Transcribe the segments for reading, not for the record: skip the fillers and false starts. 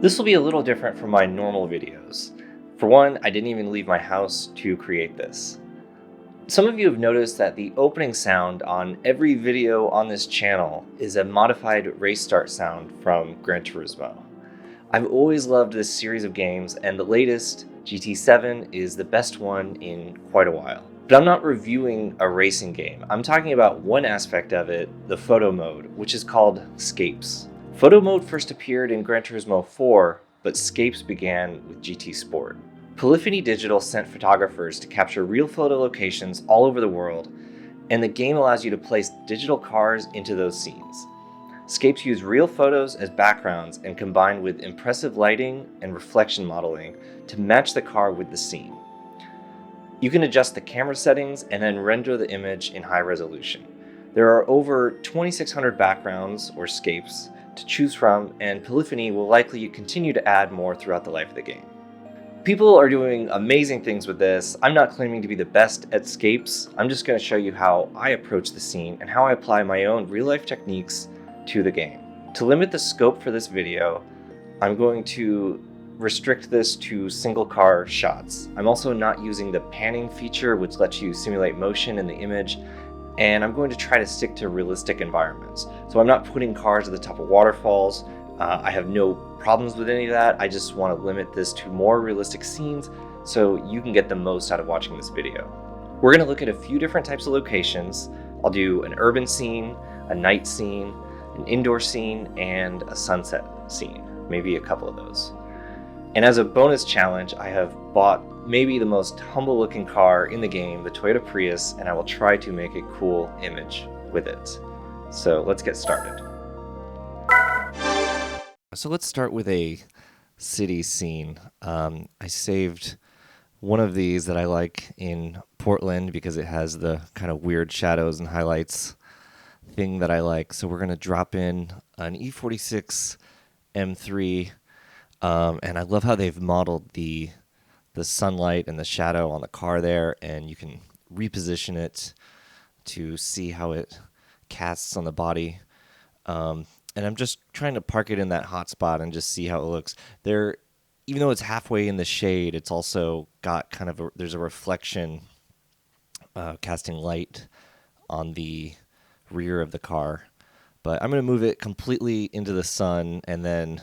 This will be a little different from my normal videos. For one, I didn't even leave my house to create this. Some of you have noticed that the opening sound on every video on this channel is a modified race start sound from Gran Turismo. I've always loved this series of games, and the latest, GT7, is the best one in quite a while. But I'm not reviewing a racing game. I'm talking about one aspect of it, the photo mode, which is called Scapes. Photo mode first appeared in Gran Turismo 4, but Scapes began with GT Sport. Polyphony Digital sent photographers to capture real photo locations all over the world, and the game allows you to place digital cars into those scenes. Scapes use real photos as backgrounds and combine with impressive lighting and reflection modeling to match the car with the scene. You can adjust the camera settings and then render the image in high resolution. There are over 2,600 backgrounds, or scapes, to choose from, and Polyphony will likely continue to add more throughout the life of the game. People are doing amazing things with this. I'm not claiming to be the best at scapes. I'm just going to show you how I approach the scene and how I apply my own real-life techniques to the game. To limit the scope for this video, I'm going to restrict this to single car shots. I'm also not using the panning feature, which lets you simulate motion in the image, and I'm going to try to stick to realistic environments. So I'm not putting cars at the top of waterfalls. I have no problems with any of that. I just want to limit this to more realistic scenes so you can get the most out of watching this video. We're going to look at a few different types of locations. I'll do an urban scene, a night scene, an indoor scene, and a sunset scene, maybe a couple of those. And as a bonus challenge, I have bought maybe the most humble looking car in the game, the Toyota Prius, and I will try to make a cool image with it. So let's get started. So let's start with a city scene. I saved one of these that I like in Portland because it has the kind of weird shadows and highlights thing that I like. So we're going to drop in an E46 M3, and I love how they've modeled the sunlight and the shadow on the car there, and you can reposition it to see how it casts on the body. And I'm just trying to park it in that hot spot and just see how it looks. There, even though it's halfway in the shade, it's also got kind of there's a reflection casting light on the rear of the car. But I'm going to move it completely into the sun and then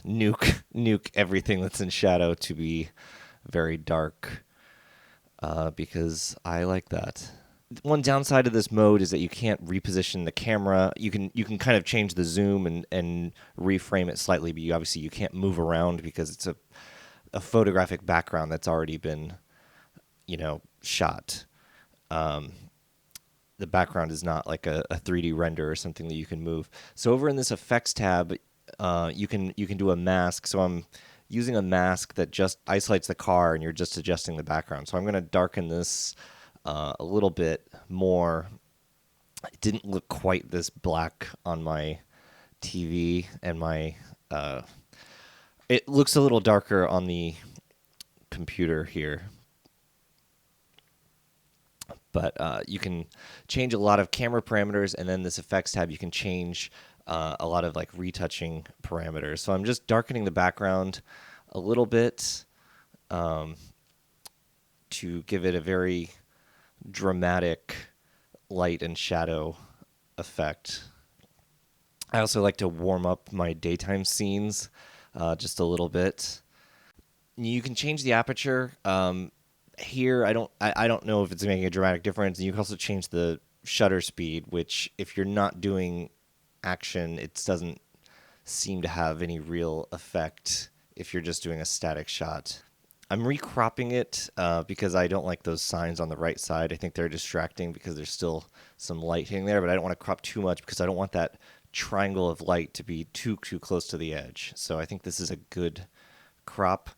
nuke everything that's in shadow to be very dark because I like that. One downside of this mode is that you can't reposition the camera. You can kind of change the zoom and reframe it slightly, but obviously you can't move around because it's a photographic background that's already been, shot. The background is not like a 3D render or something that you can move. So over in this effects tab, you can do a mask. So I'm using a mask that just isolates the car, and you're just adjusting the background. So I'm going to darken this a little bit more. It didn't look quite this black on my TV, and it looks a little darker on the computer here. But you can change a lot of camera parameters, and then this effects tab, you can change a lot of like retouching parameters. So I'm just darkening the background a little bit to give it a very dramatic light and shadow effect. I also like to warm up my daytime scenes just a little bit. You can change the aperture. Here, I don't know if it's making a dramatic difference. And you can also change the shutter speed, which if you're not doing action, it doesn't seem to have any real effect if you're just doing a static shot. I'm recropping it because I don't like those signs on the right side. I think they're distracting because there's still some light hitting there, but I don't want to crop too much because I don't want that triangle of light to be too close to the edge. So I think this is a good crop.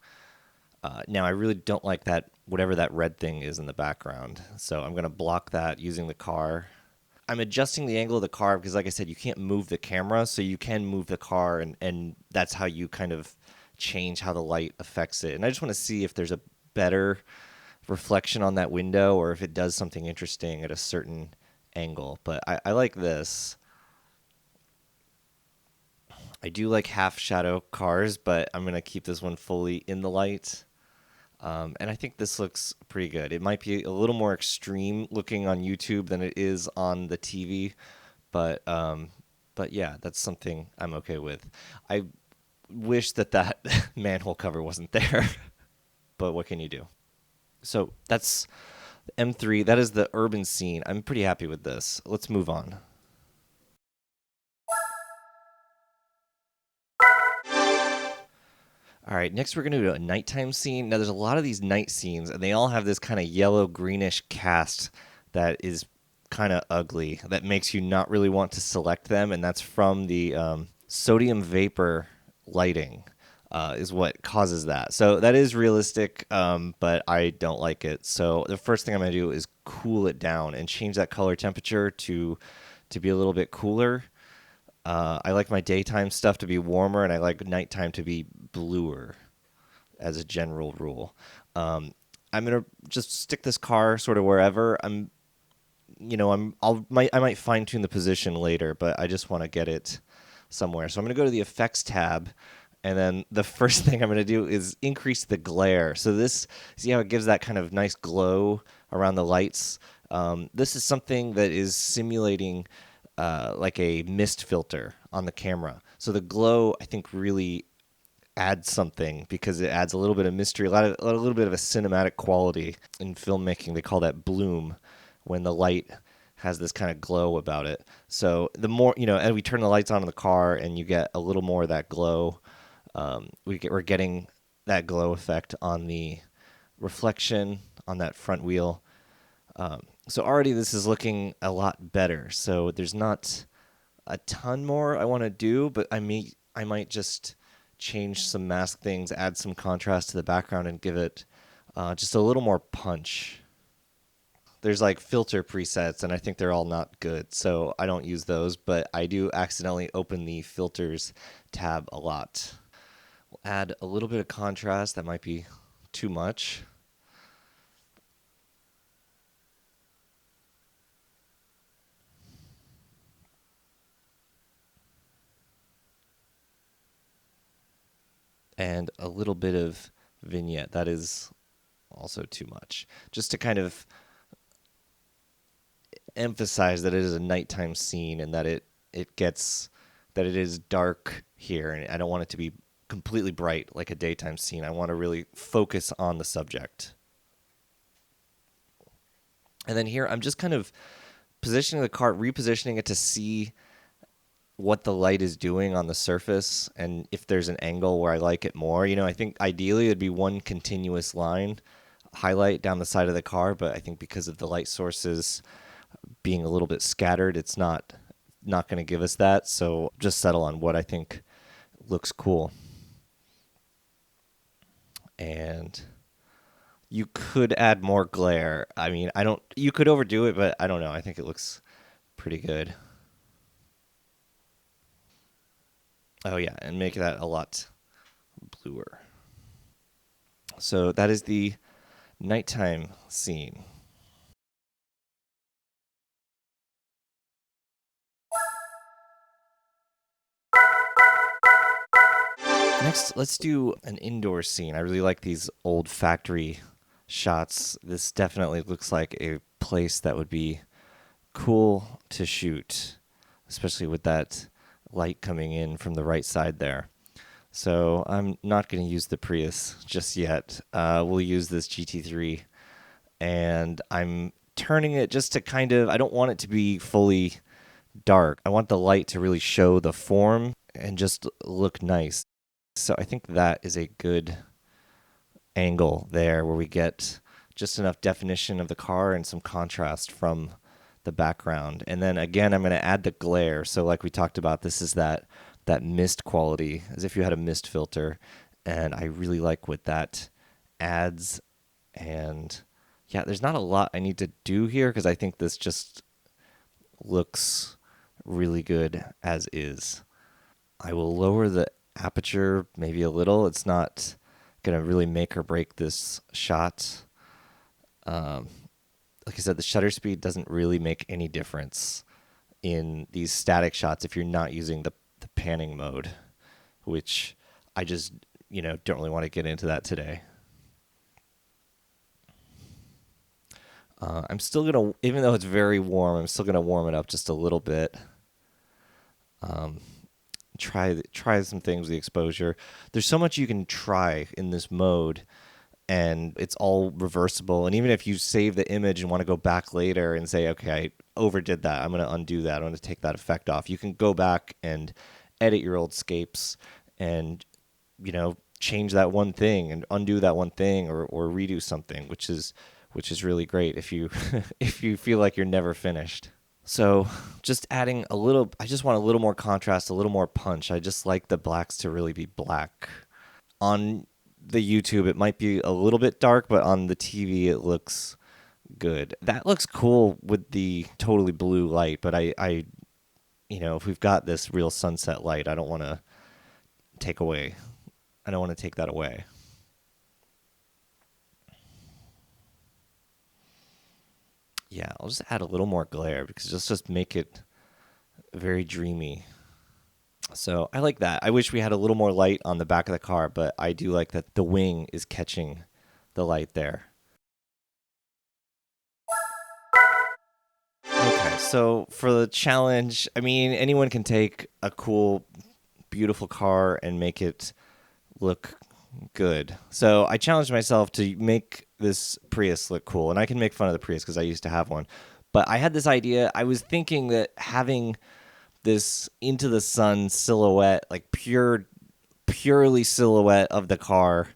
Now I really don't like that, whatever that red thing is in the background. So I'm going to block that using the car. I'm adjusting the angle of the car because, like I said, you can't move the camera, so you can move the car, and that's how you kind of change how the light affects it. And I just want to see if there's a better reflection on that window or if it does something interesting at a certain angle. But I like this. I do like half shadow cars, but I'm going to keep this one fully in the light. And I think this looks pretty good. It might be a little more extreme looking on YouTube than it is on the TV, but yeah, that's something I'm okay with. I wish that manhole cover wasn't there, but what can you do? So that's M3. That is the urban scene. I'm pretty happy with this. Let's move on. All right, next we're going to do a nighttime scene. Now, there's a lot of these night scenes, and they all have this kind of yellow greenish cast that is kind of ugly, that makes you not really want to select them, and that's from the sodium vapor lighting. Is what causes that. So that is realistic, but I don't like it. So the first thing I'm going to do is cool it down and change that color temperature to be a little bit cooler. I like my daytime stuff to be warmer, and I like nighttime to be bluer as a general rule. I'm gonna just stick this car sort of wherever I'm. I might fine tune the position later, but I just want to get it somewhere. So I'm gonna go to the effects tab, and then the first thing I'm gonna do is increase the glare. So this, see how it gives that kind of nice glow around the lights. This is something that is simulating like a mist filter on the camera. So the glow, I think, really adds something because it adds a little bit of mystery, a little bit of a cinematic quality in filmmaking. They call that bloom, when the light has this kind of glow about it. So the more, as we turn the lights on in the car and you get a little more of that glow, we're getting that glow effect on the reflection on that front wheel. So already this is looking a lot better. So there's not a ton more I want to do, but I might just change some mask things, add some contrast to the background, and give it just a little more punch. There's like filter presets, and I think they're all not good, so I don't use those, but I do accidentally open the filters tab a lot. We'll add a little bit of contrast. That might be too much. And a little bit of vignette. That is also too much. Just to kind of emphasize that it is a nighttime scene and that it is dark here, and I don't want it to be completely bright like a daytime scene. I want to really focus on the subject. And then here I'm just kind of positioning the car, repositioning it to see what the light is doing on the surface and if there's an angle where I like it more. I think ideally it'd be one continuous line highlight down the side of the car, but I think because of the light sources being a little bit scattered, it's not going to give us that. So just settle on what I think looks cool. And you could add more glare. I mean, you could overdo it, but I don't know. I think it looks pretty good. Oh yeah, and make that a lot bluer. So that is the nighttime scene. Next, let's do an indoor scene. I really like these old factory shots. This definitely looks like a place that would be cool to shoot, especially with that light coming in from the right side there. So I'm not going to use the Prius just yet. We'll use this GT3, and I'm turning it just to I don't want it to be fully dark. I want the light to really show the form and just look nice. So I think that is a good angle there where we get just enough definition of the car and some contrast from the background. And then again, I'm going to add the glare. So like we talked about, this is that mist quality, as if you had a mist filter. And I really like what that adds. And yeah, there's not a lot I need to do here because I think this just looks really good as is. I will lower the aperture maybe a little. It's not going to really make or break this shot. Like I said, the shutter speed doesn't really make any difference in these static shots if you're not using the panning mode. which I just, don't really want to get into that today. I'm still going to, even though it's very warm, I'm still going to warm it up just a little bit. Try some things with the exposure. There's so much you can try in this mode, and it's all reversible. And even if you save the image and want to go back later and say, okay, I overdid that, I'm going to undo that, I'm going to take that effect off, you can go back and edit your old scapes and, change that one thing and undo that one thing, or redo something, which is really great if you if you feel like you're never finished. So just adding I just want a little more contrast, a little more punch. I just like the blacks to really be black. On the YouTube, it might be a little bit dark, but on the TV, it looks good. That looks cool with the totally blue light, but I if we've got this real sunset light, I don't want to take that away. Yeah, I'll just add a little more glare because just make it very dreamy. So I like that. I wish we had a little more light on the back of the car, but I do like that the wing is catching the light there. Okay, so for the challenge, I mean, anyone can take a cool, beautiful car and make it look good. So I challenged myself to make this Prius look cool, and I can make fun of the Prius because I used to have one. But I had this idea. I was thinking that having this into the sun silhouette, like purely silhouette of the car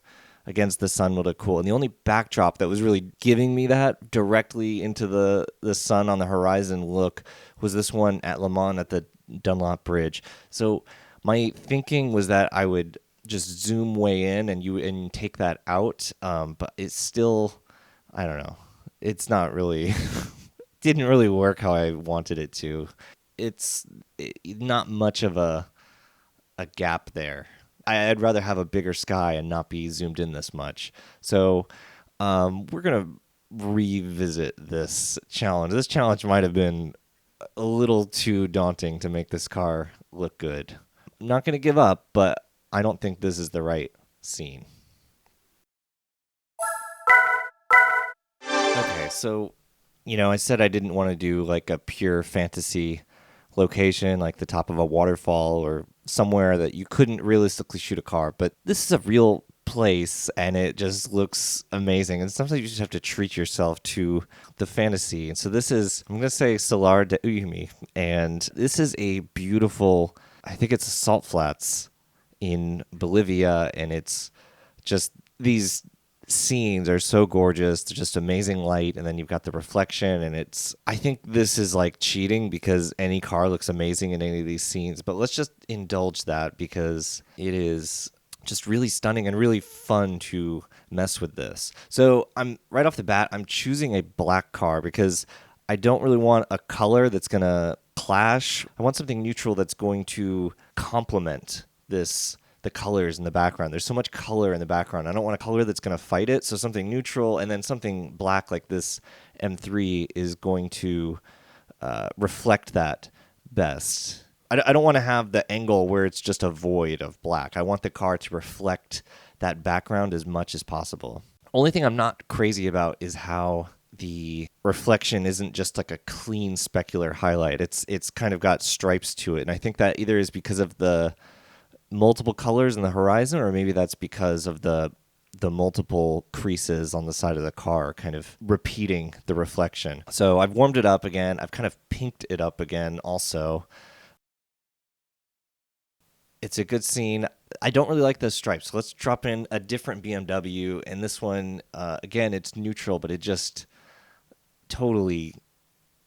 against the sun would look cool. And the only backdrop that was really giving me that directly into the sun on the horizon look was this one at Le Mans at the Dunlop Bridge. So my thinking was that I would just zoom way in and take that out, but it's still, I don't know, it's not really didn't really work how I wanted it to. It's not much of a gap there. I'd rather have a bigger sky and not be zoomed in this much. So we're gonna revisit this challenge. This challenge might have been a little too daunting to make this car look good. I'm not gonna give up, but I don't think this is the right scene. Okay, so, I said I didn't want to do like a pure fantasy location, like the top of a waterfall or somewhere that you couldn't realistically shoot a car. But this is a real place, and it just looks amazing. And sometimes you just have to treat yourself to the fantasy. And so this is, I'm going to say Salar de Uyuni. And this is a beautiful, I think it's salt flats in Bolivia, and it's just these scenes are so gorgeous. They're just amazing light, and then you've got the reflection, and I think this is like cheating because any car looks amazing in any of these scenes, but let's just indulge that because it is just really stunning and really fun to mess with this. So I'm right off the bat, I'm choosing a black car because I don't really want a color that's going to clash. I want something neutral that's going to complement the colors in the background. There's so much color in the background. I don't want a color that's going to fight it. So something neutral, and then something black like this M3 is going to reflect that best. I don't want to have the angle where it's just a void of black. I want the car to reflect that background as much as possible. Only thing I'm not crazy about is how the reflection isn't just like a clean specular highlight. It's kind of got stripes to it. And I think that either is because of the multiple colors in the horizon, or maybe that's because of the multiple creases on the side of the car kind of repeating the reflection. So I've warmed it up again. I've kind of pinked it up again also. It's a good scene. I don't really like those stripes. So let's drop in a different BMW. And this one, again, it's neutral, but it just totally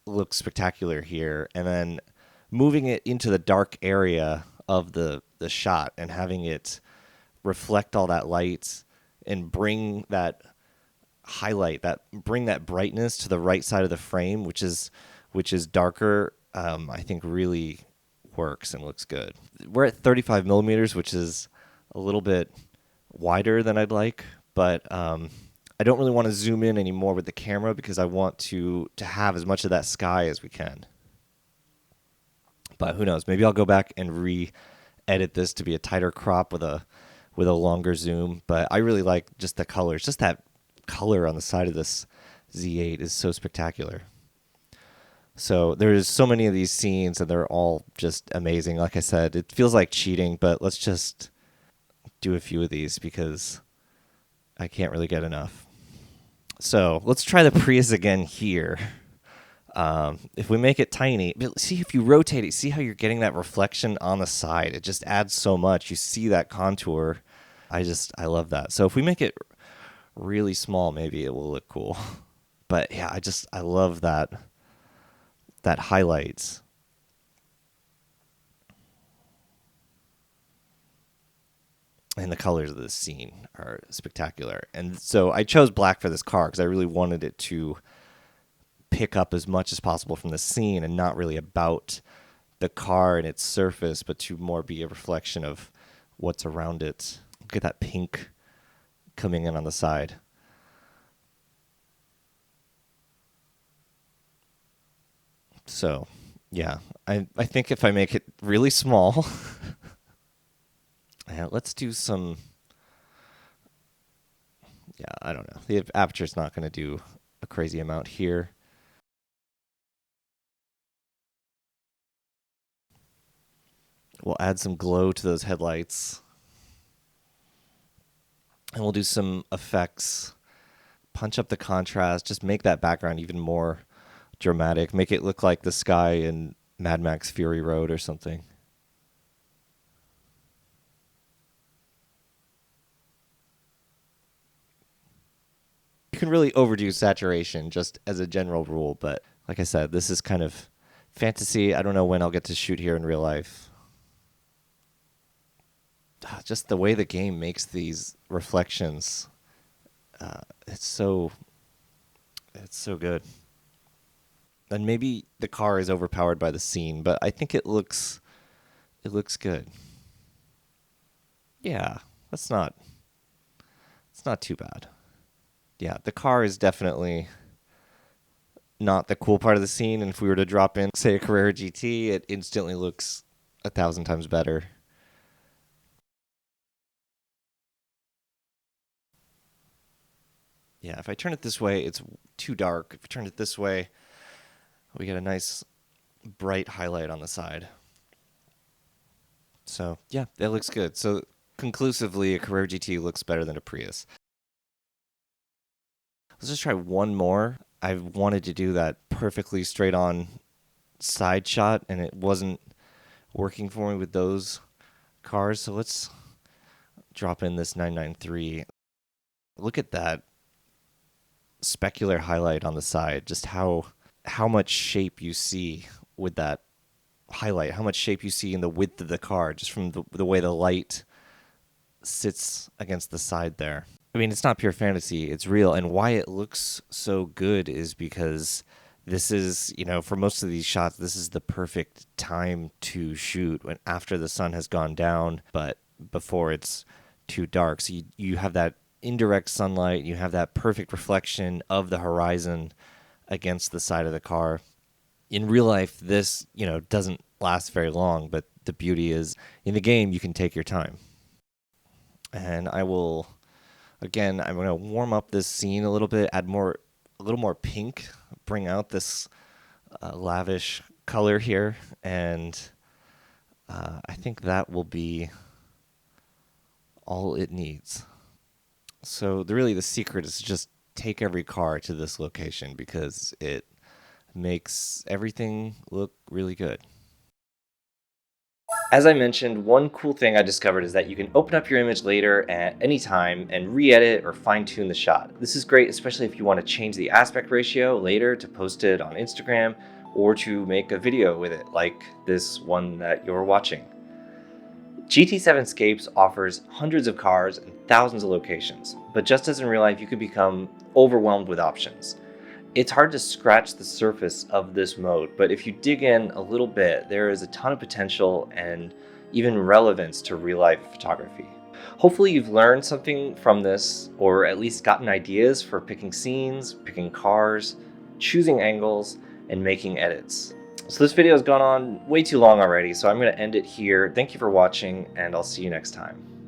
looks spectacular here. And then moving it into the dark area of the shot and having it reflect all that light and bring that highlight, bring that brightness to the right side of the frame, which is darker, I think really works and looks good. We're at 35 millimeters, which is a little bit wider than I'd like, but I don't really want to zoom in anymore with the camera because I want to have as much of that sky as we can. But who knows? Maybe I'll go back and edit this to be a tighter crop with a longer zoom, but I really like just the colors. Just that color on the side of this Z8 is so spectacular. So there's so many of these scenes and they're all just amazing. Like I said, it feels like cheating, but let's just do a few of these because I can't really get enough. So let's try the Prius again here. If we make it tiny, see if you rotate it, see how you're getting that reflection on the side. It just adds so much. You see that contour. I love that. So if we make it really small, maybe it will look cool. But yeah, I love that highlights. And the colors of this scene are spectacular. And so I chose black for this car because I really wanted it to pick up as much as possible from the scene and not really about the car and its surface, but to more be a reflection of what's around it. Look at that pink coming in on the side. So, yeah, I think if I make it really small, let's do some, I don't know. The aperture's not going to do a crazy amount here. We'll add some glow to those headlights. And we'll do some effects. Punch up the contrast. Just make that background even more dramatic. Make it look like the sky in Mad Max Fury Road or something. You can really overdo saturation just as a general rule, but like I said, this is kind of fantasy. I don't know when I'll get to shoot here in real life. Just the way the game makes these reflections, it's so good. And maybe the car is overpowered by the scene, but I think it looks good. Yeah, it's not too bad. Yeah, the car is definitely not the cool part of the scene, and if we were to drop in, say, a Carrera GT, it instantly looks 1,000 times better. Yeah, if I turn it this way, it's too dark. If I turn it this way, we get a nice bright highlight on the side. So, yeah, that looks good. So, conclusively, a Carrera GT looks better than a Prius. Let's just try one more. I wanted to do that perfectly straight on side shot, and it wasn't working for me with those cars. So let's drop in this 993. Look at that specular highlight on the side. Just how much shape you see with that highlight. How much shape you see in the width of the car, just from the way the light sits against the side there. I mean, it's not pure fantasy, it's real. And why it looks so good is because this is, for most of these shots, this is the perfect time to shoot when after the sun has gone down, but before it's too dark. So you have that indirect sunlight, you have that perfect reflection of the horizon against the side of the car. In real life, this, doesn't last very long, but the beauty is in the game, you can take your time. And I'm going to warm up this scene a little bit, add a little more pink, bring out this lavish color here, and I think that will be all it needs. So the secret is to just take every car to this location because it makes everything look really good. As I mentioned, one cool thing I discovered is that you can open up your image later at any time and re-edit or fine-tune the shot. This is great, especially if you want to change the aspect ratio later to post it on Instagram or to make a video with it, like this one that you're watching. GT7 Scapes offers hundreds of cars and thousands of locations, but just as in real life, you could become overwhelmed with options. It's hard to scratch the surface of this mode, but if you dig in a little bit, there is a ton of potential and even relevance to real-life photography. Hopefully you've learned something from this, or at least gotten ideas for picking scenes, picking cars, choosing angles, and making edits. So this video has gone on way too long already, so I'm going to end it here. Thank you for watching, and I'll see you next time.